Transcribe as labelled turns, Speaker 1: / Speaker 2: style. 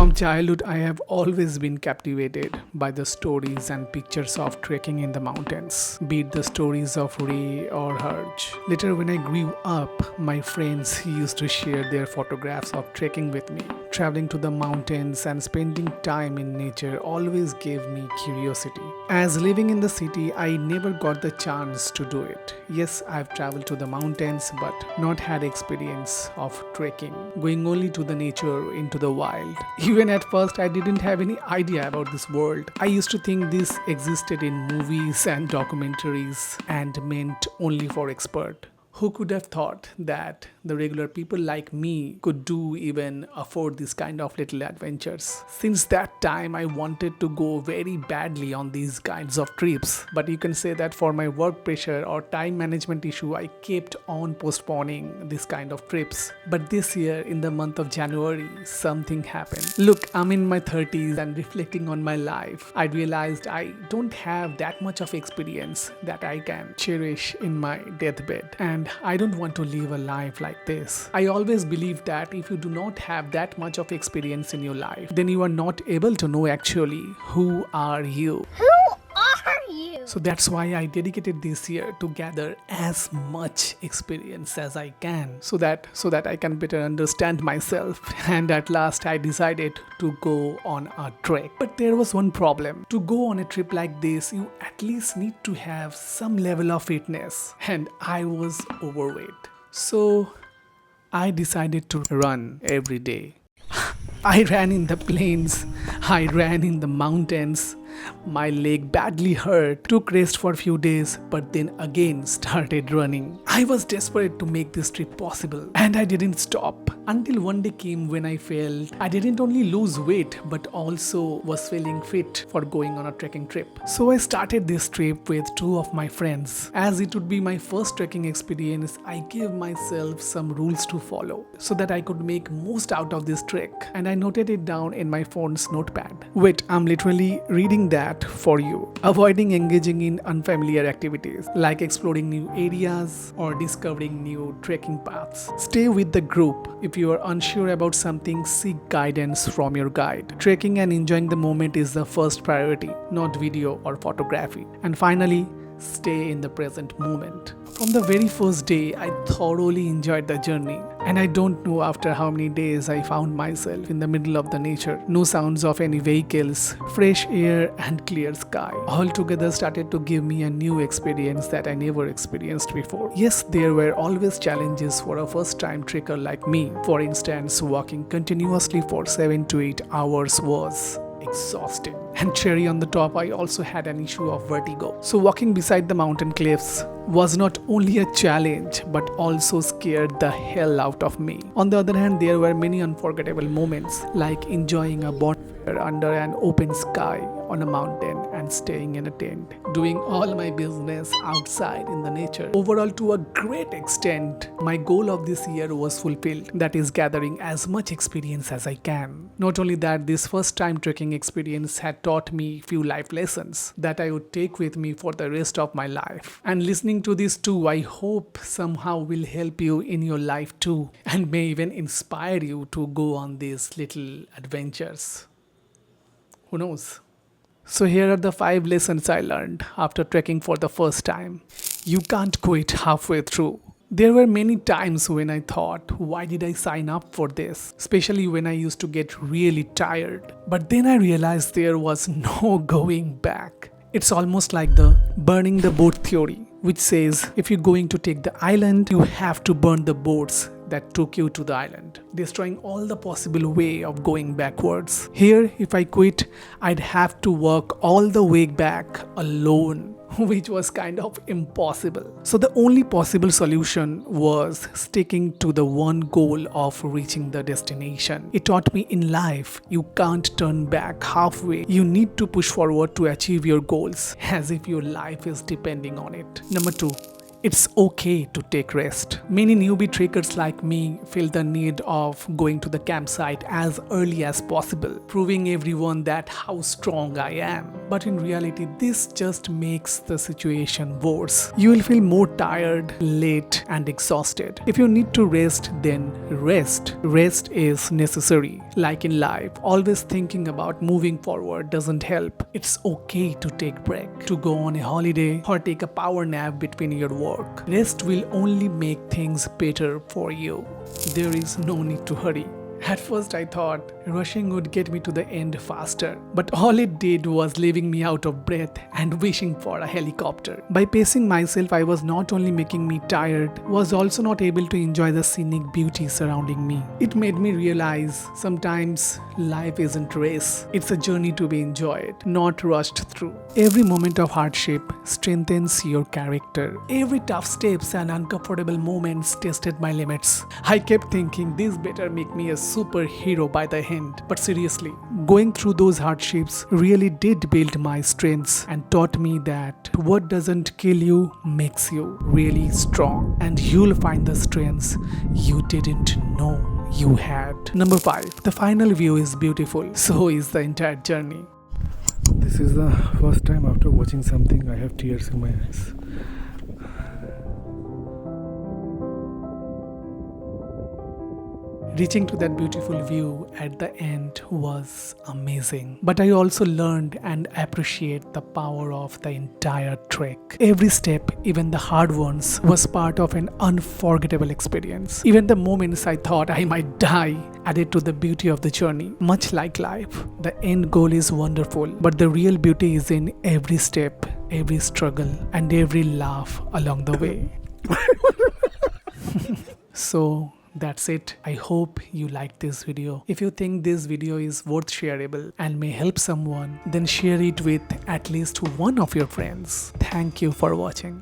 Speaker 1: From childhood, I have always been captivated by the stories and pictures of trekking in the mountains, be it the stories of Ray or Herj. Later, when I grew up, my friends used to share their photographs of trekking with me. Traveling to the mountains and spending time in nature always gave me curiosity. As living in the city, I never got the chance to do it. Yes, I've traveled to the mountains, but not had experience of trekking, going only to the nature, into the wild. Even at first, I didn't have any idea about this world. I used to think this existed in movies and documentaries and meant only for expert. Who could have thought that the regular people like me could do even afford this kind of little adventures? Since that time, I wanted to go very badly on these kinds of trips. But you can say that for my work pressure or time management issue, I kept on postponing this kind of trips. But this year, in the month of January, something happened. Look, I'm in my 30s and reflecting on my life, I realized I don't have that much of experience that I can cherish in my deathbed. And I don't want to live a life like this. I always believe that if you do not have that much of experience in your life, then you are not able to know actually who are you.
Speaker 2: Who are you?
Speaker 1: So that's why I dedicated this year to gather as much experience as I can so that I can better understand myself. And at last I decided to go on a trek. But there was one problem. To go on a trip like this, you at least need to have some level of fitness. And I was overweight. So I decided to run every day. I ran in the plains, I ran in the mountains. My leg badly hurt, took rest for a few days, but then again started running. I was desperate to make this trip possible, and I didn't stop until one day came when I felt I didn't only lose weight but also was feeling fit for going on a trekking trip. So I started this trip with two of my friends. As it would be my first trekking experience, I gave myself some rules to follow so that I could make most out of this trek, and I noted it down in my phone's notepad. Wait, I'm literally reading that for you. Avoiding engaging in unfamiliar activities like exploring new areas or discovering new trekking paths. Stay with the group. If you are unsure about something, seek guidance from your guide. Trekking and enjoying the moment is the first priority, not video or photography. And finally, stay in the present moment. From the very first day, I thoroughly enjoyed the journey. And I don't know after how many days I found myself in the middle of the nature. No sounds of any vehicles, fresh air and clear sky. All together started to give me a new experience that I never experienced before. Yes, there were always challenges for a first-time trekker like me. For instance, walking continuously for 7 to 8 hours was exhausting. And cherry on the top, I also had an issue of vertigo. So walking beside the mountain cliffs was not only a challenge but also scared the hell out of me. On the other hand, there were many unforgettable moments like enjoying a bonfire under an open sky on a mountain and staying in a tent, doing all my business outside in the nature. Overall, to a great extent, my goal of this year was fulfilled, that is gathering as much experience as I can. Not only that, this first time trekking experience had taught me few life lessons that I would take with me for the rest of my life. And listening to this too, I hope somehow will help you in your life too, and may even inspire you to go on these little adventures. Who knows? So here are the 5 lessons I learned after trekking for the first time. You can't quit halfway through. There were many times when I thought, why did I sign up for this? Especially when I used to get really tired. But then I realized there was no going back. It's almost like the burning the boat theory, which says if you're going to take the island, you have to burn the boats that took you to the island, destroying all the possible way of going backwards. Here, if I quit, I'd have to walk all the way back alone, which was kind of impossible. So the only possible solution was sticking to the one goal of reaching the destination. It taught me in life, you can't turn back halfway. You need to push forward to achieve your goals as if your life is depending on it. Number 2. It's okay to take rest. Many newbie trekkers like me feel the need of going to the campsite as early as possible, proving everyone that how strong I am. But in reality, this just makes the situation worse. You will feel more tired, late, and exhausted. If you need to rest, then rest. Rest is necessary. Like in life, always thinking about moving forward doesn't help. It's okay to take break, to go on a holiday, or take a power nap between your work. Rest will only make things better for you. There is no need to hurry. At first I thought rushing would get me to the end faster, but all it did was leaving me out of breath and wishing for a helicopter. By pacing myself, I was not only making me tired, was also not able to enjoy the scenic beauty surrounding me. It made me realize sometimes life isn't a race, it's a journey to be enjoyed, not rushed through. Every moment of hardship strengthens your character. Every tough steps and uncomfortable moments tested my limits. I kept thinking this better make me a superhero by the end. But seriously, going through those hardships really did build my strengths and taught me that what doesn't kill you makes you really strong. And you'll find the strengths you didn't know you had. Number 5. The final view is beautiful. So is the entire journey.
Speaker 3: This is the first time after watching something I have tears in my eyes.
Speaker 1: Reaching to that beautiful view at the end was amazing. But I also learned and appreciate the power of the entire trek. Every step, even the hard ones, was part of an unforgettable experience. Even the moments I thought I might die added to the beauty of the journey. Much like life, the end goal is wonderful, but the real beauty is in every step, every struggle, and every laugh along the way. So that's it. I hope you liked this video. If you think this video is worth shareable and may help someone, then share it with at least one of your friends. Thank you for watching.